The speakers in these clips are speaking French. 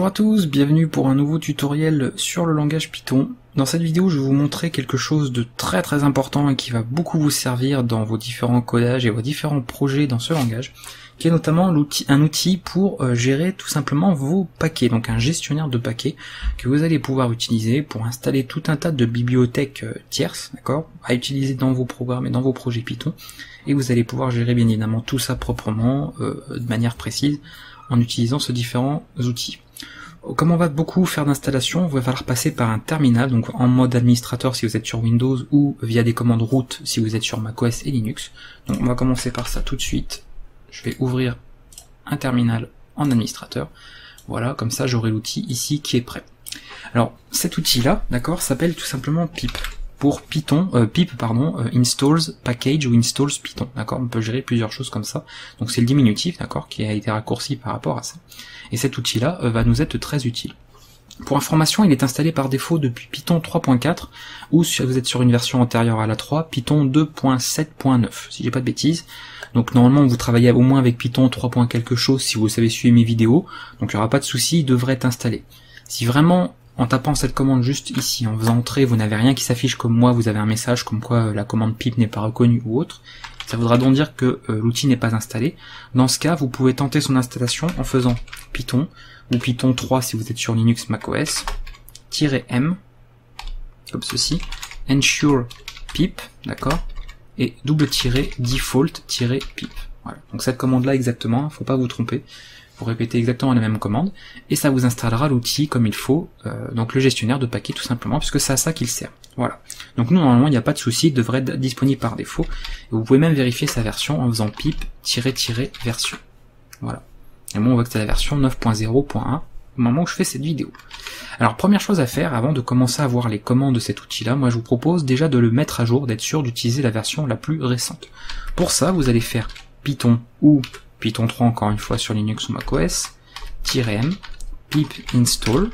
Bonjour à tous, bienvenue pour un nouveau tutoriel sur le langage Python. Dans cette vidéo, je vais vous montrer quelque chose de très important et qui va beaucoup vous servir dans vos différents codages et vos différents projets dans ce langage, qui est notamment un outil pour gérer tout simplement vos paquets, donc un gestionnaire de paquets que vous allez pouvoir utiliser pour installer tout un tas de bibliothèques tierces, d'accord, à utiliser dans vos programmes et dans vos projets Python, et vous allez pouvoir gérer bien évidemment tout ça proprement, de manière précise, en utilisant ces différents outils. Comme on va beaucoup faire d'installation, il va falloir passer par un terminal, donc en mode administrateur si vous êtes sur Windows ou via des commandes root si vous êtes sur macOS et Linux. Donc on va commencer par ça tout de suite. Je vais ouvrir un terminal en administrateur. Voilà, comme ça j'aurai l'outil ici qui est prêt. Alors cet outil-là, d'accord, s'appelle tout simplement pip. Pour Python, installs package ou installs Python, d'accord, on peut gérer plusieurs choses comme ça, donc c'est le diminutif, d'accord, qui a été raccourci par rapport à ça, et cet outil-là va nous être très utile. Pour information, il est installé par défaut depuis Python 3.4, ou si vous êtes sur une version antérieure à la 3, Python 2.7.9, si j'ai pas de bêtises, donc normalement vous travaillez au moins avec Python 3. quelque chose si vous savez suivre mes vidéos, donc il n'y aura pas de souci, il devrait être installé. Si vraiment en tapant cette commande juste ici, en faisant entrer, vous n'avez rien qui s'affiche comme moi, vous avez un message comme quoi la commande pip n'est pas reconnue ou autre, ça voudra donc dire que l'outil n'est pas installé. Dans ce cas, vous pouvez tenter son installation en faisant Python, ou Python 3 si vous êtes sur Linux macOS, -m, comme ceci, ensure pip, d'accord, et --default-pip. Voilà. Donc cette commande-là exactement, faut pas vous tromper. Vous répétez exactement la même commande, et ça vous installera l'outil comme il faut, donc le gestionnaire de paquets tout simplement, puisque c'est à ça qu'il sert. Voilà. Donc nous normalement il n'y a pas de souci, il devrait être disponible par défaut, et vous pouvez même vérifier sa version en faisant pip-version. Voilà. Et moi on voit que c'est la version 9.0.1 au moment où je fais cette vidéo. Alors première chose à faire, avant de commencer à voir les commandes de cet outil-là, moi je vous propose déjà de le mettre à jour, d'être sûr d'utiliser la version la plus récente. Pour ça, vous allez faire Python ou Python 3 encore une fois sur Linux ou macOS, -m, pip install,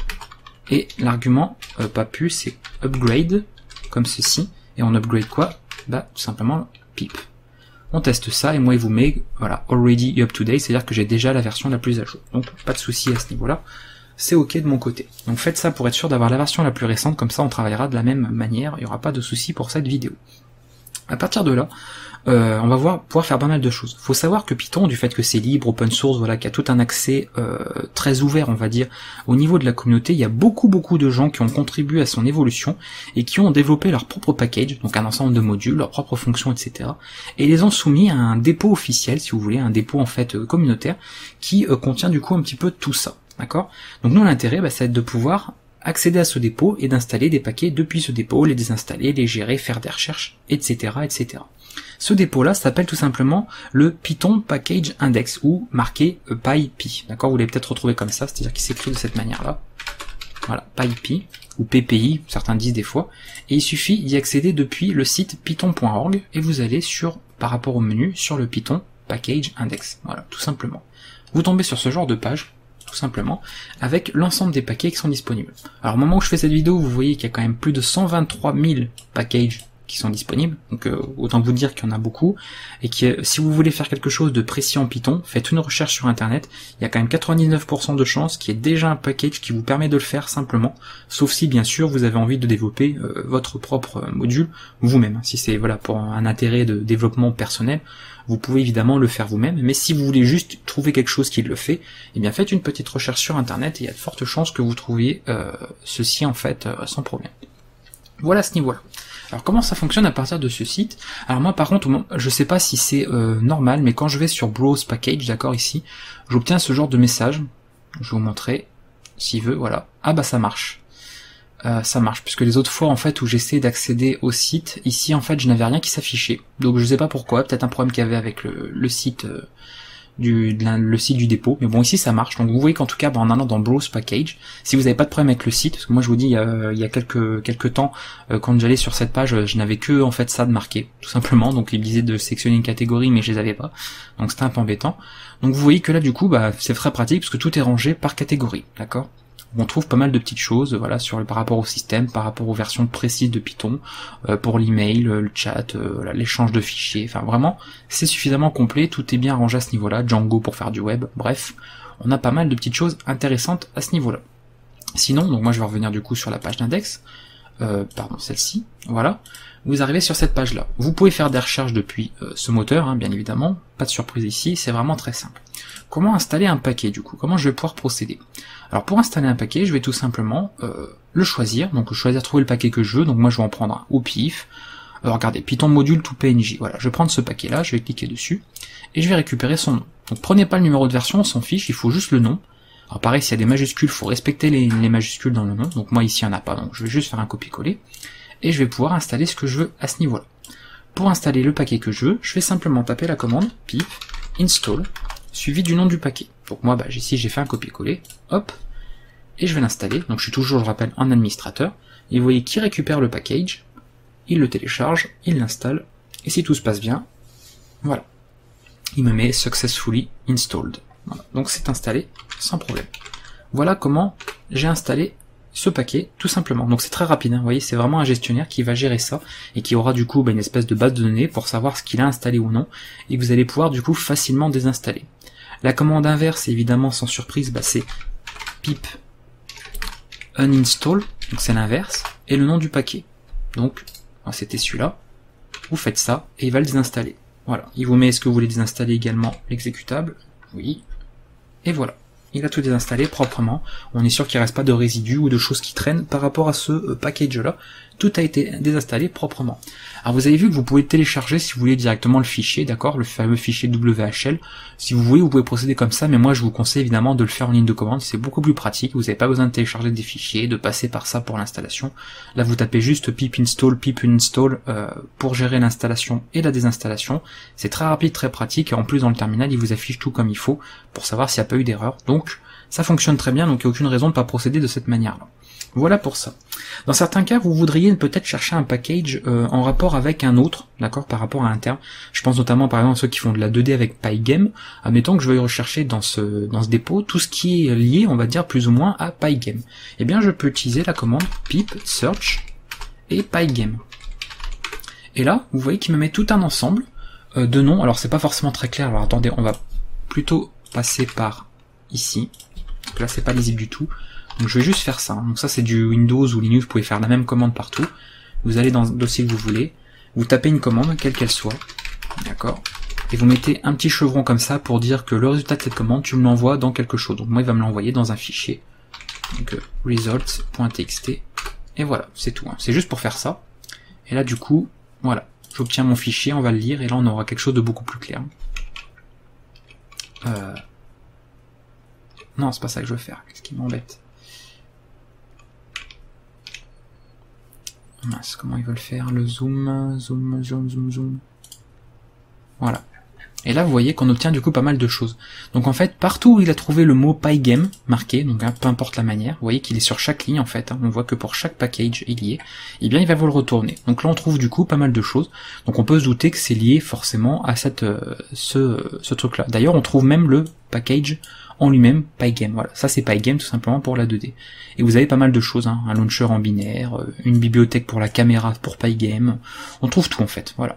et l'argument pas plus c'est upgrade, comme ceci, et on upgrade quoi? Bah tout simplement pip. On teste ça et moi il vous met, voilà, already up to date, c'est-à-dire que j'ai déjà la version la plus à jour. Donc pas de souci à ce niveau-là, c'est ok de mon côté. Donc faites ça pour être sûr d'avoir la version la plus récente, comme ça on travaillera de la même manière, il n'y aura pas de souci pour cette vidéo. À partir de là, on va pouvoir faire pas mal de choses. Faut savoir que Python, du fait que c'est libre, open source, voilà, qu'il y a tout un accès très ouvert, on va dire, au niveau de la communauté, il y a beaucoup de gens qui ont contribué à son évolution et qui ont développé leur propre package, donc un ensemble de modules, leurs propres fonctions, etc. et les ont soumis à un dépôt officiel, si vous voulez, un dépôt en fait communautaire, qui contient du coup un petit peu tout ça, d'accord. Donc nous l'intérêt, ça va être de pouvoir accéder à ce dépôt et d'installer des paquets depuis ce dépôt, les désinstaller, les gérer, faire des recherches, etc., etc. Ce dépôt-là s'appelle tout simplement le Python Package Index, ou marqué PyPy, d'accord, vous l'avez peut-être retrouvé comme ça, c'est-à-dire qu'il s'écrit de cette manière-là, voilà, PyPy, ou PPI, certains disent des fois, et il suffit d'y accéder depuis le site python.org, et vous allez par rapport au menu, sur le Python Package Index, voilà, tout simplement. Vous tombez sur ce genre de page, tout simplement, avec l'ensemble des paquets qui sont disponibles. Alors au moment où je fais cette vidéo, vous voyez qu'il y a quand même plus de 123 000 packages qui sont disponibles, donc autant vous dire qu'il y en a beaucoup, et que si vous voulez faire quelque chose de précis en Python, faites une recherche sur internet, il y a quand même 99% de chances qu'il y ait déjà un package qui vous permet de le faire simplement, sauf si bien sûr vous avez envie de développer votre propre module vous-même. Si c'est voilà pour un intérêt de développement personnel, vous pouvez évidemment le faire vous-même, mais si vous voulez juste trouver quelque chose qui le fait, eh bien faites une petite recherche sur internet et il y a de fortes chances que vous trouviez ceci en fait sans problème. Voilà à ce niveau-là. Alors comment ça fonctionne à partir de ce site? Alors moi par contre, je sais pas si c'est normal, mais quand je vais sur Browse Package, d'accord, ici, j'obtiens ce genre de message. Je vais vous montrer, s'il veut, voilà. Ah bah ça marche. Ça marche, puisque les autres fois en fait où j'essaie d'accéder au site, ici en fait je n'avais rien qui s'affichait. Donc je sais pas pourquoi, peut-être un problème qu'il y avait avec le site le site du dépôt, mais bon ici ça marche. Donc vous voyez qu'en tout cas en allant dans Browse Package, si vous n'avez pas de problème avec le site, parce que moi je vous dis il y a quelques temps quand j'allais sur cette page, je n'avais que en fait ça de marqué, tout simplement, donc il me disait de sélectionner une catégorie mais je les avais pas, donc c'était un peu embêtant. Donc vous voyez que là du coup c'est très pratique parce que tout est rangé par catégorie, d'accord. On trouve pas mal de petites choses, voilà, par rapport au système, par rapport aux versions précises de Python, pour l'email, le chat, voilà, l'échange de fichiers, enfin vraiment, c'est suffisamment complet, tout est bien rangé à ce niveau-là, Django pour faire du web, bref, on a pas mal de petites choses intéressantes à ce niveau-là. Sinon, donc moi je vais revenir du coup sur la page d'index, pardon, celle-ci, voilà, vous arrivez sur cette page-là. Vous pouvez faire des recherches depuis ce moteur, hein, bien évidemment, pas de surprise ici, c'est vraiment très simple. Comment installer un paquet du coup? Comment je vais pouvoir procéder? Alors pour installer un paquet, je vais tout simplement le choisir, donc choisir trouver le paquet que je veux, donc moi je vais en prendre un au pif. Regardez, Python module to PNG, voilà, je vais prendre ce paquet-là, je vais cliquer dessus, et je vais récupérer son nom. Donc prenez pas le numéro de version, on s'en fiche, il faut juste le nom. Alors pareil, s'il y a des majuscules, il faut respecter les majuscules dans le nom, donc moi ici il n'y en a pas, donc je vais juste faire un copier-coller, et je vais pouvoir installer ce que je veux à ce niveau-là. Pour installer le paquet que je veux, je vais simplement taper la commande pip install, suivi du nom du paquet. Donc moi, ici j'ai fait un copier-coller, hop, et je vais l'installer, donc je suis toujours, je rappelle, en administrateur, et vous voyez qu'il récupère le package, il le télécharge, il l'installe, et si tout se passe bien, voilà, il me met successfully installed. Voilà. Donc c'est installé sans problème. Voilà comment j'ai installé ce paquet, tout simplement. Donc c'est très rapide, hein. Vous voyez, c'est vraiment un gestionnaire qui va gérer ça, et qui aura du coup une espèce de base de données pour savoir ce qu'il a installé ou non, et vous allez pouvoir du coup facilement désinstaller. La commande inverse, évidemment sans surprise, c'est pip uninstall, donc c'est l'inverse, et le nom du paquet. Donc c'était celui-là, vous faites ça, et il va le désinstaller. Voilà, il vous met, est-ce que vous voulez désinstaller également l'exécutable? Oui. Et voilà, il a tout désinstallé proprement, on est sûr qu'il ne reste pas de résidus ou de choses qui traînent par rapport à ce package-là, tout a été désinstallé proprement. Alors vous avez vu que vous pouvez télécharger si vous voulez directement le fichier, d'accord, le fameux fichier WHL, si vous voulez vous pouvez procéder comme ça, mais moi je vous conseille évidemment de le faire en ligne de commande, c'est beaucoup plus pratique, vous n'avez pas besoin de télécharger des fichiers, de passer par ça pour l'installation. Là vous tapez juste pip install pour gérer l'installation et la désinstallation, c'est très rapide, très pratique, et en plus dans le terminal il vous affiche tout comme il faut, pour savoir s'il n'y a pas eu d'erreur, donc ça fonctionne très bien, donc il n'y a aucune raison de ne pas procéder de cette manière-là. Voilà pour ça. Dans certains cas, vous voudriez peut-être chercher un package en rapport avec un autre, d'accord, par rapport à un terme. Je pense notamment par exemple à ceux qui font de la 2D avec Pygame. Admettons que je veuille rechercher dans ce dépôt tout ce qui est lié, on va dire, plus ou moins à Pygame. Eh bien, je peux utiliser la commande pip search et Pygame. Et là, vous voyez qu'il me met tout un ensemble de noms. Alors, c'est pas forcément très clair. Alors, attendez, on va plutôt passer par ici. Donc là, c'est pas lisible du tout. Donc je vais juste faire ça, donc ça c'est du Windows ou Linux, vous pouvez faire la même commande partout, vous allez dans le dossier que vous voulez, vous tapez une commande, quelle qu'elle soit, d'accord, et vous mettez un petit chevron comme ça pour dire que le résultat de cette commande, tu me l'envoies dans quelque chose, donc moi il va me l'envoyer dans un fichier, donc results.txt, et voilà, c'est tout, hein. C'est juste pour faire ça, et là du coup, voilà, j'obtiens mon fichier, on va le lire, et là on aura quelque chose de beaucoup plus clair. Non, c'est pas ça que je veux faire, qu'est-ce qui m'embête? Mince, comment ils veulent faire le zoom. Voilà. Et là, vous voyez qu'on obtient du coup pas mal de choses. Donc en fait, partout où il a trouvé le mot Pygame marqué, donc hein, peu importe la manière, vous voyez qu'il est sur chaque ligne en fait, hein, on voit que pour chaque package il y est, et bien il va vous le retourner. Donc là on trouve du coup pas mal de choses, donc on peut se douter que c'est lié forcément à ce truc-là. D'ailleurs on trouve même le package en lui-même, Pygame, voilà, ça c'est Pygame tout simplement pour la 2D. Et vous avez pas mal de choses, hein, un launcher en binaire, une bibliothèque pour la caméra pour Pygame, on trouve tout en fait, voilà.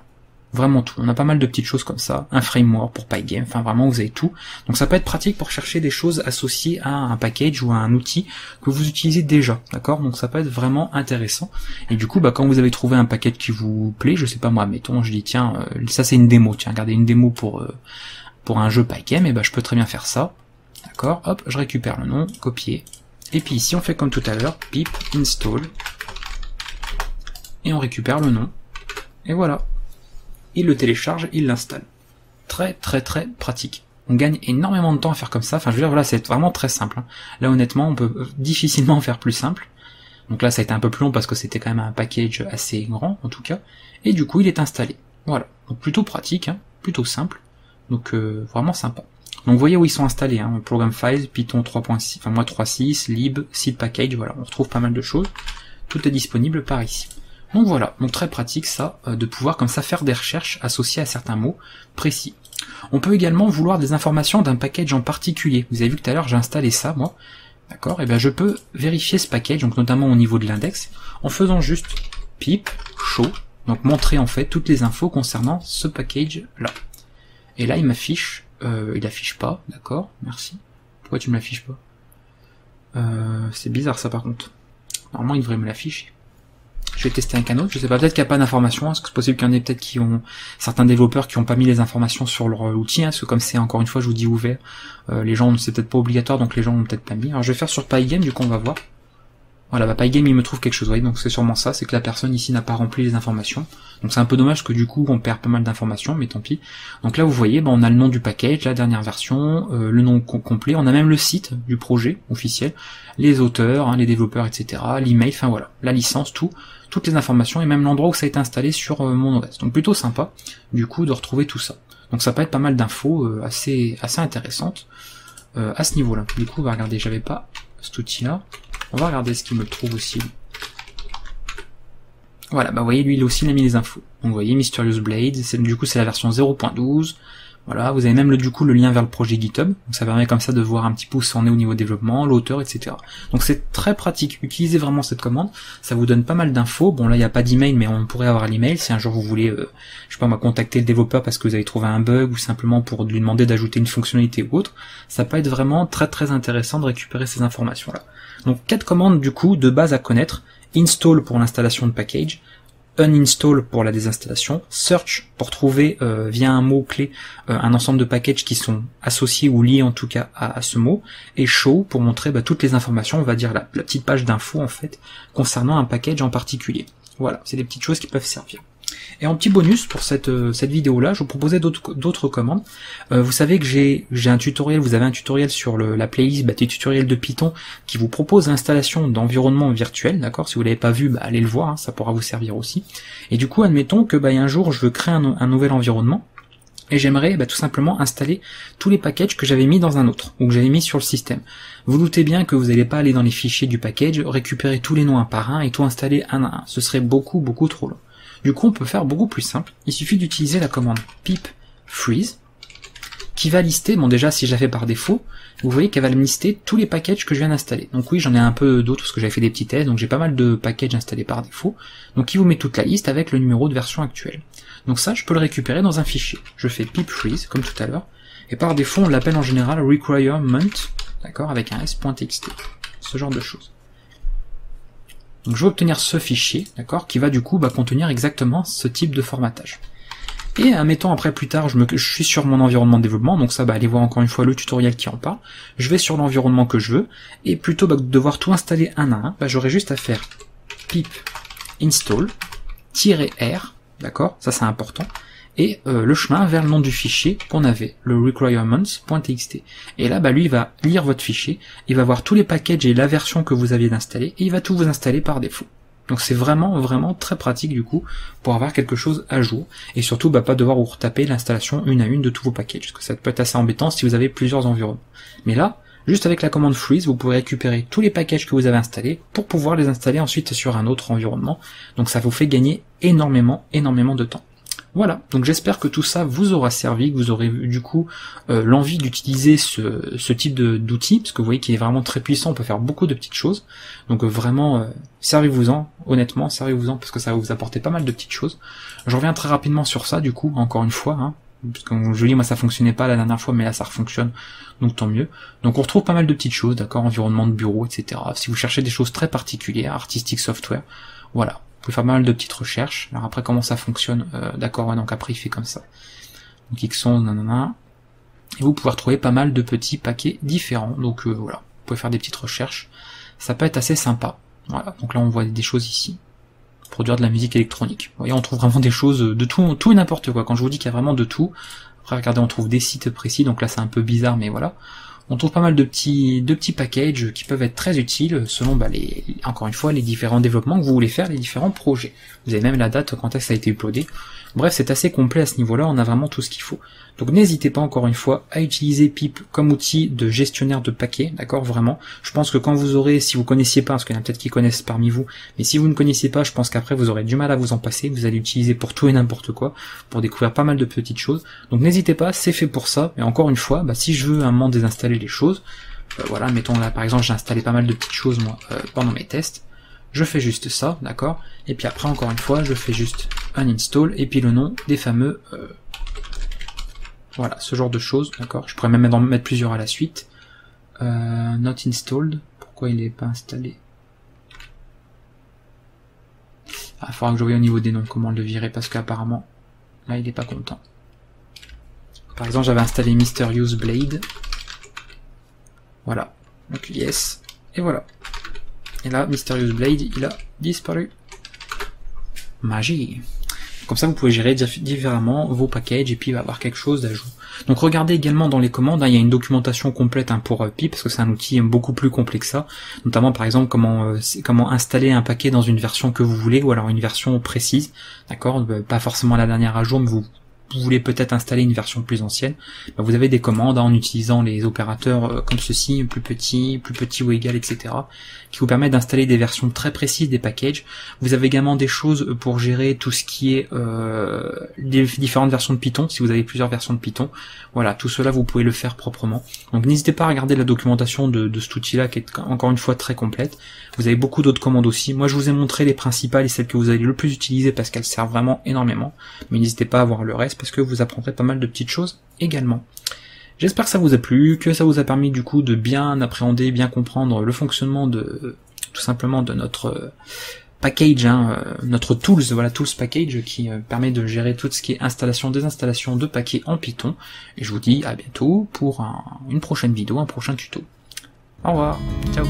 Vraiment tout, on a pas mal de petites choses comme ça, un framework pour Pygame, enfin vraiment vous avez tout. Donc ça peut être pratique pour chercher des choses associées à un package ou à un outil que vous utilisez déjà, d'accord? Donc ça peut être vraiment intéressant. Et du coup, quand vous avez trouvé un package qui vous plaît, je sais pas moi, mettons, je dis tiens, ça c'est une démo, tiens, regardez une démo pour un jeu Pygame, et je peux très bien faire ça, d'accord? Hop, je récupère le nom, copier, et puis ici on fait comme tout à l'heure, pip install, et on récupère le nom, et voilà. Il le télécharge, il l'installe. Très très très pratique. On gagne énormément de temps à faire comme ça, enfin je veux dire voilà, c'est vraiment très simple, hein. Là honnêtement on peut difficilement en faire plus simple. Donc là ça a été un peu plus long parce que c'était quand même un package assez grand en tout cas, et du coup il est installé. Voilà, donc plutôt pratique, hein, plutôt simple, donc vraiment sympa. Donc vous voyez où ils sont installés, hein, Program Files, Python 3.6, enfin moi 3.6, lib, seed package, voilà, on retrouve pas mal de choses, tout est disponible par ici. Donc voilà, donc très pratique ça, de pouvoir comme ça faire des recherches associées à certains mots précis. On peut également vouloir des informations d'un package en particulier. Vous avez vu que tout à l'heure j'ai installé ça moi, d'accord, et bien je peux vérifier ce package, donc notamment au niveau de l'index, en faisant juste pip show, donc montrer en fait toutes les infos concernant ce package là. Et là il m'affiche, il affiche pas, d'accord, merci Pourquoi tu me l'affiches pas? C'est bizarre ça par contre. Normalement il devrait me l'afficher. Je vais tester avec un autre, je sais pas, peut-être qu'il n'y a pas d'informations, parce que c'est possible qu'il y en ait peut-être qui ont, certains développeurs qui n'ont pas mis les informations sur leur outil, hein, parce que comme c'est encore une fois, je vous dis ouvert, les gens, c'est peut-être pas obligatoire, donc les gens l'ont peut-être pas mis. Alors je vais faire sur Pygame, du coup on va voir. Voilà, bah Pygame il me trouve quelque chose, vous voyez, donc c'est sûrement ça, c'est que la personne ici n'a pas rempli les informations. Donc c'est un peu dommage que du coup on perd pas mal d'informations, mais tant pis. Donc là vous voyez, bah, on a le nom du package, la dernière version, le nom complet, on a même le site du projet officiel, les auteurs, hein, les développeurs, etc., l'email, enfin voilà, la licence, toutes les informations et même l'endroit où ça a été installé sur mon OS. Donc plutôt sympa, du coup, de retrouver tout ça. Donc ça peut être pas mal d'infos assez intéressantes à ce niveau-là. Du coup, on va regarder, j'avais pas cet outil-là. On va regarder ce qu'il me trouve aussi. Voilà, bah vous voyez, lui, il aussi, il a mis les infos. Donc vous voyez, Mysterious Blade, du coup, c'est la version 0.12. Voilà, vous avez même du coup le lien vers le projet GitHub, donc ça permet comme ça de voir un petit peu où ça en est au niveau développement, l'auteur, etc. Donc c'est très pratique, utilisez vraiment cette commande, ça vous donne pas mal d'infos. Bon là il n'y a pas d'email, mais on pourrait avoir l'email si un jour vous voulez, je sais pas moi, contacter le développeur parce que vous avez trouvé un bug ou simplement pour lui demander d'ajouter une fonctionnalité ou autre. Ça peut être vraiment très intéressant de récupérer ces informations là. Donc 4 commandes du coup de base à connaître: install pour l'installation de package, uninstall pour la désinstallation, search pour trouver via un mot-clé un ensemble de packages qui sont associés ou liés en tout cas à ce mot, et show pour montrer toutes les informations, on va dire la petite page d'info en fait, concernant un package en particulier. Voilà, c'est des petites choses qui peuvent servir. Et en petit bonus pour cette vidéo-là, je vous proposais d'autres commandes. Vous savez que j'ai un tutoriel, vous avez un tutoriel sur la playlist des tutoriels de Python qui vous propose l'installation d'environnements virtuels, d'accord? Si vous l'avez pas vu, allez le voir, hein, ça pourra vous servir aussi. Et du coup, admettons que un jour je veux créer un nouvel environnement, et j'aimerais tout simplement installer tous les packages que j'avais mis dans un autre, ou que j'avais mis sur le système. Vous doutez bien que vous n'allez pas aller dans les fichiers du package, récupérer tous les noms un par un et tout installer un à un. Ce serait beaucoup trop long. Du coup, on peut faire beaucoup plus simple. Il suffit d'utiliser la commande pip freeze, qui va lister, bon déjà si je la fais par défaut, vous voyez qu'elle va me lister tous les packages que je viens d'installer. Donc oui, j'en ai un peu d'autres parce que j'avais fait des petits tests, donc j'ai pas mal de packages installés par défaut. Donc il vous met toute la liste avec le numéro de version actuelle. Donc ça, je peux le récupérer dans un fichier. Je fais pip freeze, comme tout à l'heure, et par défaut, on l'appelle en général requirement, d'accord, avec un s.txt, ce genre de choses. Donc je vais obtenir ce fichier, d'accord, qui va du coup contenir exactement ce type de formatage. Et admettons après plus tard, je suis sur mon environnement de développement, donc ça allez voir encore une fois le tutoriel qui en parle. Je vais sur l'environnement que je veux, et plutôt que de devoir tout installer un à un, j'aurai juste à faire pip install -r, d'accord, ça c'est important, et le chemin vers le nom du fichier qu'on avait, le requirements.txt. Et là, lui, il va lire votre fichier, il va voir tous les packages et la version que vous aviez d'installer, et il va tout vous installer par défaut. Donc c'est vraiment très pratique du coup, pour avoir quelque chose à jour, et surtout pas devoir vous retaper l'installation une à une de tous vos packages, parce que ça peut être assez embêtant si vous avez plusieurs environnements. Mais là, juste avec la commande freeze, vous pouvez récupérer tous les packages que vous avez installés, pour pouvoir les installer ensuite sur un autre environnement, donc ça vous fait gagner énormément de temps. Voilà, donc j'espère que tout ça vous aura servi, que vous aurez du coup l'envie d'utiliser ce type d'outil, parce que vous voyez qu'il est vraiment très puissant, on peut faire beaucoup de petites choses, donc vraiment servez-vous-en, honnêtement, servez-vous-en, parce que ça va vous apporter pas mal de petites choses. Je reviens très rapidement sur ça, du coup, encore une fois, hein, parce que je dis, moi ça fonctionnait pas la dernière fois, mais là ça refonctionne, donc tant mieux. Donc on retrouve pas mal de petites choses, d'accord, environnement de bureau, etc. Si vous cherchez des choses très particulières, artistic software, voilà. Vous pouvez faire pas mal de petites recherches. Alors après comment ça fonctionne, d'accord, ouais, donc après il fait comme ça. Donc Xon, nanana. Et vous pouvez retrouver pas mal de petits paquets différents. Donc voilà, vous pouvez faire des petites recherches. Ça peut être assez sympa. Voilà, donc là on voit des choses ici. Produire de la musique électronique. Vous voyez, on trouve vraiment des choses de tout et n'importe quoi. Quand je vous dis qu'il y a vraiment de tout, après regardez, on trouve des sites précis, donc là c'est un peu bizarre, mais voilà. On trouve pas mal de petits packages qui peuvent être très utiles selon encore une fois les différents développements que vous voulez faire, les différents projets. Vous avez même la date quand est-ce que ça a été uploadé. Bref, c'est assez complet à ce niveau-là, on a vraiment tout ce qu'il faut. Donc n'hésitez pas encore une fois à utiliser Pip comme outil de gestionnaire de paquets, d'accord, vraiment. Je pense que quand vous aurez, si vous connaissiez pas, parce qu'il y en a peut-être qui connaissent parmi vous, mais si vous ne connaissiez pas, je pense qu'après vous aurez du mal à vous en passer, vous allez l'utiliser pour tout et n'importe quoi, pour découvrir pas mal de petites choses. Donc n'hésitez pas, c'est fait pour ça, et encore une fois, si je veux un moment désinstaller les choses, voilà, mettons là par exemple j'ai installé pas mal de petites choses moi pendant mes tests, je fais juste ça, d'accord, et puis après encore une fois je fais juste uninstall et puis le nom des fameux voilà, ce genre de choses, d'accord, je pourrais même mettre plusieurs à la suite, not installed. Pourquoi il n'est pas installé? Ah, il faudra que je voie au niveau des noms comment le virer, parce qu'apparemment, là, il n'est pas content. Par exemple, j'avais installé Mysterious Blade. Voilà. Donc, yes. Et voilà. Et là, Mysterious Blade, il a disparu. Magie. Comme ça, vous pouvez gérer différemment vos packages et puis il va y avoir quelque chose d'ajout. Donc regardez également dans les commandes, il y a une documentation complète pour Pi, parce que c'est un outil beaucoup plus complet que ça. Notamment par exemple comment installer un paquet dans une version que vous voulez, ou alors une version précise. D'accord, pas forcément la dernière à jour, mais vous voulez peut-être installer une version plus ancienne. Vous avez des commandes en utilisant les opérateurs comme ceci, plus petit ou égal, etc. qui vous permettent d'installer des versions très précises des packages. Vous avez également des choses pour gérer tout ce qui est les différentes versions de Python, si vous avez plusieurs versions de Python. Voilà, tout cela vous pouvez le faire proprement. Donc n'hésitez pas à regarder la documentation de cet outil-là qui est encore une fois très complète. Vous avez beaucoup d'autres commandes aussi. Moi je vous ai montré les principales et celles que vous allez le plus utiliser parce qu'elles servent vraiment énormément. Mais n'hésitez pas à voir le reste parce que vous apprendrez pas mal de petites choses également. J'espère que ça vous a plu, que ça vous a permis du coup de bien appréhender, bien comprendre le fonctionnement de tout simplement de notre package, notre tools, voilà, tools package qui permet de gérer tout ce qui est installation, désinstallation de paquets en Python. Et je vous dis à bientôt pour une prochaine vidéo, un prochain tuto. Au revoir, ciao.